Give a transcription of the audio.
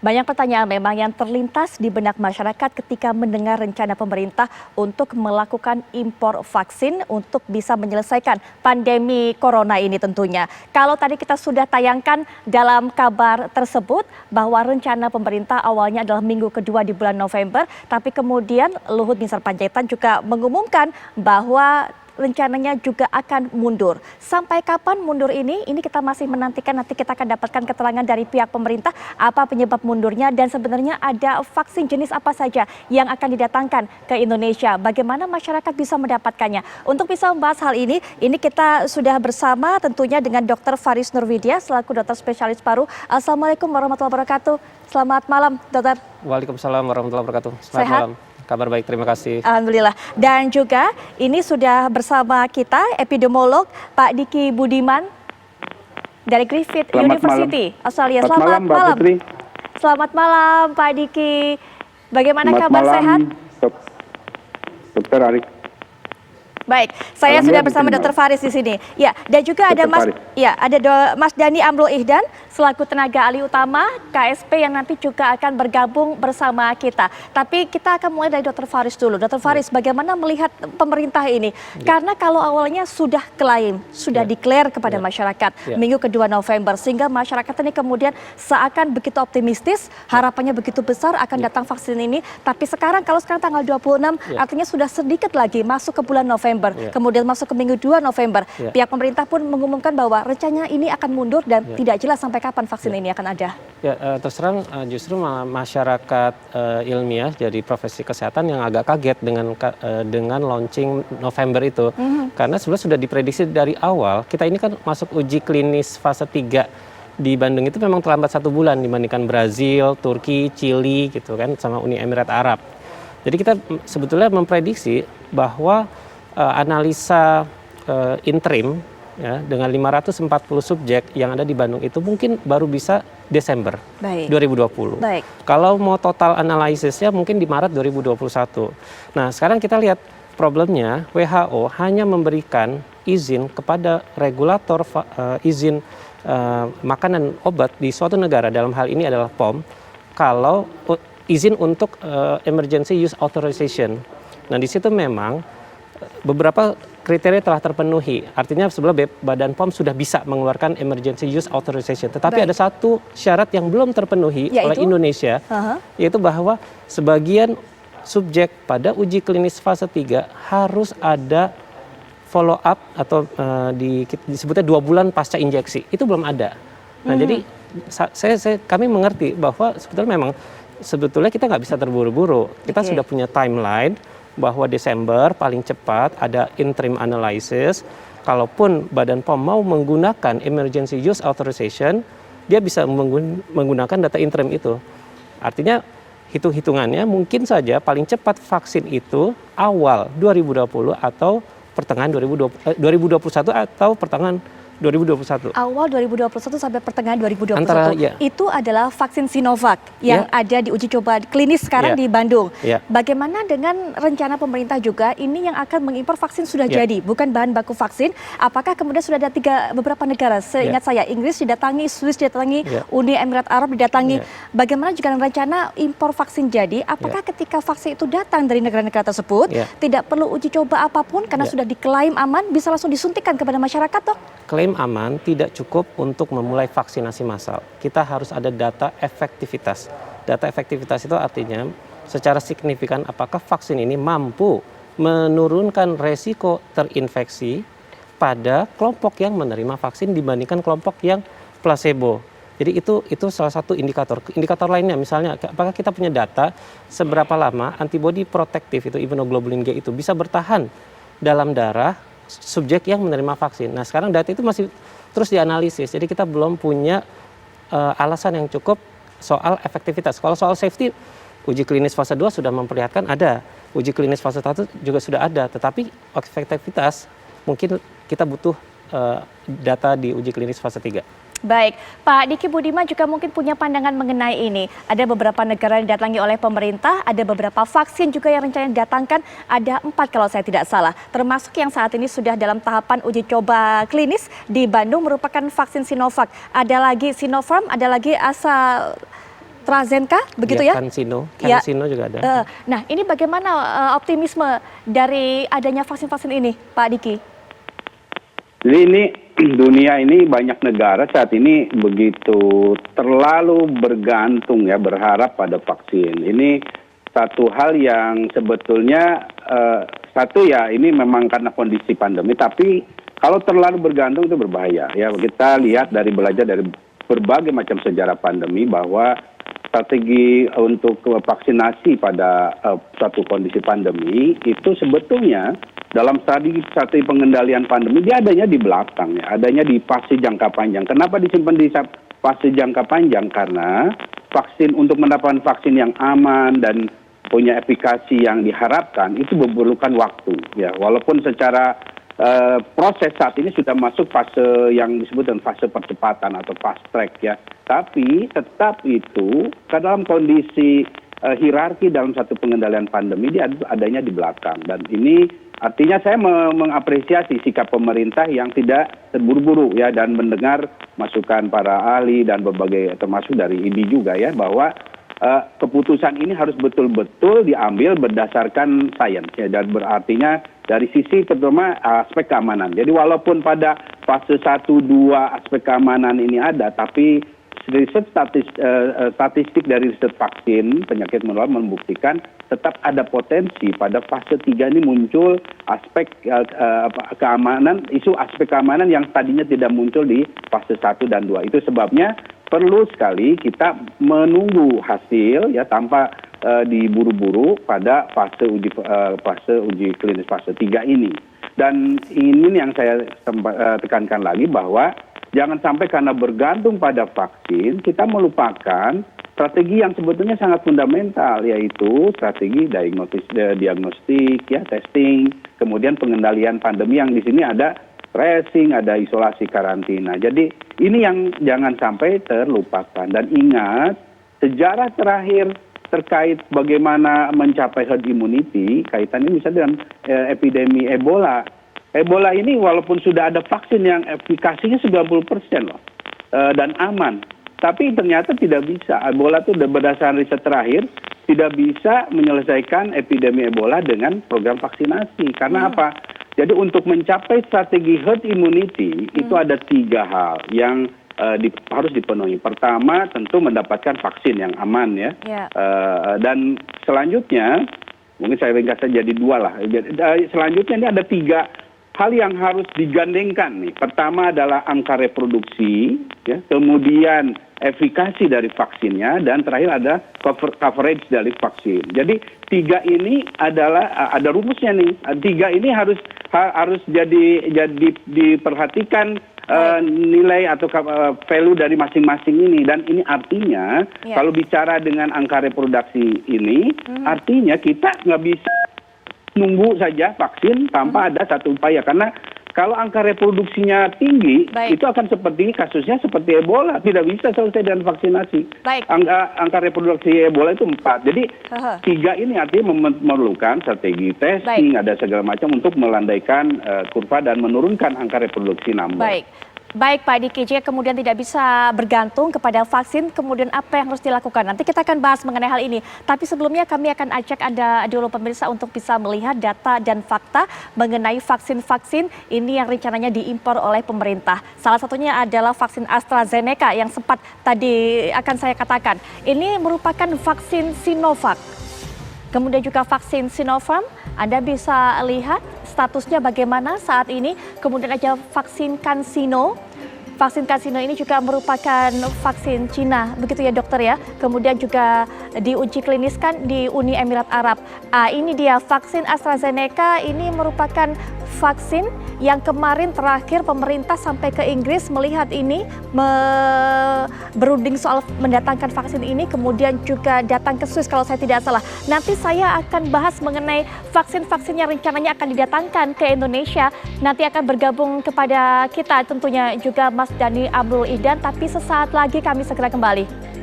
Banyak pertanyaan memang yang terlintas di benak masyarakat ketika mendengar rencana pemerintah untuk melakukan impor vaksin untuk bisa menyelesaikan pandemi corona ini tentunya. Kalau tadi kita sudah tayangkan dalam kabar tersebut bahwa rencana pemerintah awalnya adalah minggu kedua di bulan November, tapi kemudian Luhut Binsar Panjaitan juga mengumumkan bahwa rencananya juga akan mundur. Sampai kapan mundur ini? Ini kita masih menantikan, nanti kita akan dapatkan keterangan dari pihak pemerintah apa penyebab mundurnya dan sebenarnya ada vaksin jenis apa saja yang akan didatangkan ke Indonesia. Bagaimana masyarakat bisa mendapatkannya? Untuk bisa membahas hal ini kita sudah bersama tentunya dengan Dr. Faris Nurwidya selaku dokter spesialis paru. Assalamualaikum warahmatullahi wabarakatuh. Selamat malam, dokter. Waalaikumsalam warahmatullahi wabarakatuh. Selamat Sehat? malam. Kabar baik, terima kasih. Alhamdulillah. Dan juga ini sudah bersama kita epidemiolog Pak Diki Budiman dari Griffith University, Australia. Selamat malam. Selamat malam Pak Diki. Bagaimana kabar, sehat? Dokter Arik. Baik, saya sudah bersama Dr. Faris di sini. Ya, dan juga ada Mas Dhani Amrul Ihdan selaku tenaga ahli utama KSP yang nanti juga akan bergabung bersama kita. Tapi kita akan mulai dari Dr. Faris dulu. Dr. Faris, bagaimana melihat pemerintah ini? Karena kalau awalnya sudah klaim, sudah declare kepada masyarakat minggu kedua November, sehingga masyarakat ini kemudian seakan begitu optimistis, harapannya begitu besar akan datang vaksin ini. Tapi sekarang, kalau sekarang tanggal 26, artinya sudah sedikit lagi masuk ke bulan November. Kemudian masuk ke minggu 2 November. Pihak pemerintah pun mengumumkan bahwa rencananya ini akan mundur dan tidak jelas sampai kapan vaksin ini akan ada. Terus terang justru masyarakat ilmiah jadi profesi kesehatan yang agak kaget dengan launching November itu. Karena sebenarnya sudah diprediksi dari awal, kita ini kan masuk uji klinis fase 3 di Bandung itu memang terlambat 1 bulan dibandingkan Brazil, Turki, Chili gitu kan, sama Uni Emirat Arab. Jadi kita sebetulnya memprediksi bahwa analisa interim dengan 540 subjek yang ada di Bandung itu mungkin baru bisa Desember 2020. Kalau mau total analisisnya mungkin di Maret 2021. Nah, sekarang kita lihat problemnya, WHO hanya memberikan izin kepada regulator izin makanan obat di suatu negara, dalam hal ini adalah POM, kalau izin untuk emergency use authorization. Nah, di situ memang beberapa kriteria telah terpenuhi. Artinya sebelum Badan POM sudah bisa mengeluarkan emergency use authorization. Tetapi ada satu syarat yang belum terpenuhi oleh Indonesia, yaitu bahwa sebagian subjek pada uji klinis fase 3 harus ada follow up atau disebutnya 2 bulan pasca injeksi. Itu belum ada. Nah, jadi kami mengerti bahwa sebetulnya kita nggak bisa terburu-buru. Kita sudah punya timeline bahwa Desember paling cepat ada interim analysis. Kalaupun Badan POM mau menggunakan emergency use authorization, dia bisa menggunakan data interim itu. Artinya hitung-hitungannya mungkin saja paling cepat vaksin itu awal 2020 atau pertengahan 2021 atau pertengahan 2021. Awal 2021 sampai pertengahan 2021. Itu adalah vaksin Sinovac yang ada di uji coba klinis sekarang di Bandung. Bagaimana dengan rencana pemerintah juga ini yang akan mengimpor vaksin sudah jadi, bukan bahan baku vaksin. Apakah kemudian sudah ada beberapa negara, seingat saya Inggris didatangi, Swiss didatangi, Uni Emirat Arab didatangi. Bagaimana juga rencana impor vaksin jadi? Apakah ketika vaksin itu datang dari negara-negara tersebut tidak perlu uji coba apapun karena sudah diklaim aman, bisa langsung disuntikan kepada masyarakat, dok? Klaim aman tidak cukup untuk memulai vaksinasi massal. Kita harus ada data efektivitas. Data efektivitas itu artinya secara signifikan apakah vaksin ini mampu menurunkan resiko terinfeksi pada kelompok yang menerima vaksin dibandingkan kelompok yang placebo. Jadi itu salah satu indikator. Indikator lainnya misalnya apakah kita punya data seberapa lama antibodi protektif itu immunoglobulin G itu bisa bertahan dalam darah subjek yang menerima vaksin. Nah, sekarang data itu masih terus dianalisis. Jadi kita belum punya alasan yang cukup soal efektivitas. Kalau soal safety, uji klinis fase 2 sudah memperlihatkan ada. Uji klinis fase 1 juga sudah ada. Tetapi efektivitas mungkin kita butuh data di uji klinis fase 3. Baik, Pak Diki Budiman juga mungkin punya pandangan mengenai ini. Ada beberapa negara yang didatangi oleh pemerintah, ada beberapa vaksin juga yang rencananya didatangkan, ada 4 kalau saya tidak salah. Termasuk yang saat ini sudah dalam tahapan uji coba klinis di Bandung merupakan vaksin Sinovac. Ada lagi Sinopharm, ada lagi AstraZeneca, begitu ya? CanSino Ya. juga ada. Nah, ini bagaimana optimisme dari adanya vaksin-vaksin ini, Pak Diki? Jadi ini dunia ini banyak negara saat ini begitu terlalu bergantung ya berharap pada vaksin. Ini satu hal yang sebetulnya satu ya ini memang karena kondisi pandemi, tapi kalau terlalu bergantung itu berbahaya. Ya kita lihat belajar dari berbagai macam sejarah pandemi bahwa strategi untuk vaksinasi pada suatu kondisi pandemi itu sebetulnya dalam strategi pengendalian pandemi dia adanya di belakang ya, adanya di fase jangka panjang. Kenapa disimpan di fase jangka panjang? Karena vaksin untuk mendapatkan vaksin yang aman dan punya efikasi yang diharapkan itu memerlukan waktu ya. Walaupun secara proses saat ini sudah masuk fase yang disebut dengan fase percepatan atau fast track ya. Tapi tetap itu dalam kondisi hierarki dalam satu pengendalian pandemi dia adanya di belakang. Dan ini artinya saya mengapresiasi sikap pemerintah yang tidak terburu-buru ya dan mendengar masukan para ahli dan berbagai termasuk dari IDI juga ya bahwa keputusan ini harus betul-betul diambil berdasarkan sains ya, dan berartinya dari sisi terutama aspek keamanan. Jadi walaupun pada fase 1-2 aspek keamanan ini ada, tapi riset statistik dari riset vaksin penyakit menular membuktikan tetap ada potensi pada fase 3 ini muncul aspek keamanan, isu aspek keamanan yang tadinya tidak muncul di fase 1 dan 2. Itu sebabnya perlu sekali kita menunggu hasil ya tanpa diburu-buru pada fase uji klinis fase 3 ini. Dan ini yang saya tekankan lagi bahwa jangan sampai karena bergantung pada vaksin kita melupakan strategi yang sebetulnya sangat fundamental, yaitu strategi diagnostik ya, testing, kemudian pengendalian pandemi yang di sini ada tracing, ada isolasi karantina. Jadi ini yang jangan sampai terlupakan. Dan ingat, sejarah terakhir terkait bagaimana mencapai herd immunity, kaitannya misalnya dengan epidemi Ebola. Ebola ini walaupun sudah ada vaksin yang efikasinya 90% loh, dan aman. Tapi ternyata tidak bisa. Ebola itu berdasarkan riset terakhir tidak bisa menyelesaikan epidemi Ebola dengan program vaksinasi. Karena apa? Jadi untuk mencapai strategi herd immunity itu ada 3 hal yang harus dipenuhi. Pertama tentu mendapatkan vaksin yang aman ya. Dan selanjutnya mungkin saya ringkaskan jadi 2 lah. Selanjutnya ini ada 3 hal yang harus digandengkan nih. Pertama adalah angka reproduksi, ya, kemudian efikasi dari vaksinnya, dan terakhir ada coverage dari vaksin. Jadi 3 ini adalah ada rumusnya nih. 3 ini harus jadi diperhatikan nilai atau value dari masing-masing ini. Dan ini artinya kalau bicara dengan angka reproduksi ini, artinya kita nggak bisa nunggu saja vaksin tanpa ada satu upaya. Karena kalau angka reproduksinya tinggi, itu akan kasusnya seperti Ebola, tidak bisa selesai dengan vaksinasi. Angka reproduksi Ebola itu 4. Jadi 3 ini artinya memerlukan strategi testing, ada segala macam untuk melandaikan kurva dan menurunkan angka reproduksi number. Baik Pak Diki, jika kemudian tidak bisa bergantung kepada vaksin, kemudian apa yang harus dilakukan? Nanti kita akan bahas mengenai hal ini. Tapi sebelumnya kami akan ajak Anda dulu pemirsa untuk bisa melihat data dan fakta mengenai vaksin-vaksin ini yang rencananya diimpor oleh pemerintah. Salah satunya adalah vaksin AstraZeneca yang sempat tadi akan saya katakan. Ini merupakan vaksin Sinovac. Kemudian juga vaksin Sinopharm, Anda bisa lihat statusnya bagaimana saat ini. Kemudian ada vaksin CanSino. Vaksin CanSino ini juga merupakan vaksin Cina, begitu ya dokter ya. Kemudian juga diuji kliniskan di Uni Emirat Arab. Ini dia vaksin AstraZeneca, ini merupakan vaksin yang kemarin terakhir pemerintah sampai ke Inggris melihat ini, berunding soal mendatangkan vaksin ini, kemudian juga datang ke Swiss kalau saya tidak salah. Nanti saya akan bahas mengenai vaksin-vaksin yang rencananya akan didatangkan ke Indonesia. Nanti akan bergabung kepada kita tentunya juga Mas Dhani Abdul Ihdan, tapi sesaat lagi kami segera kembali.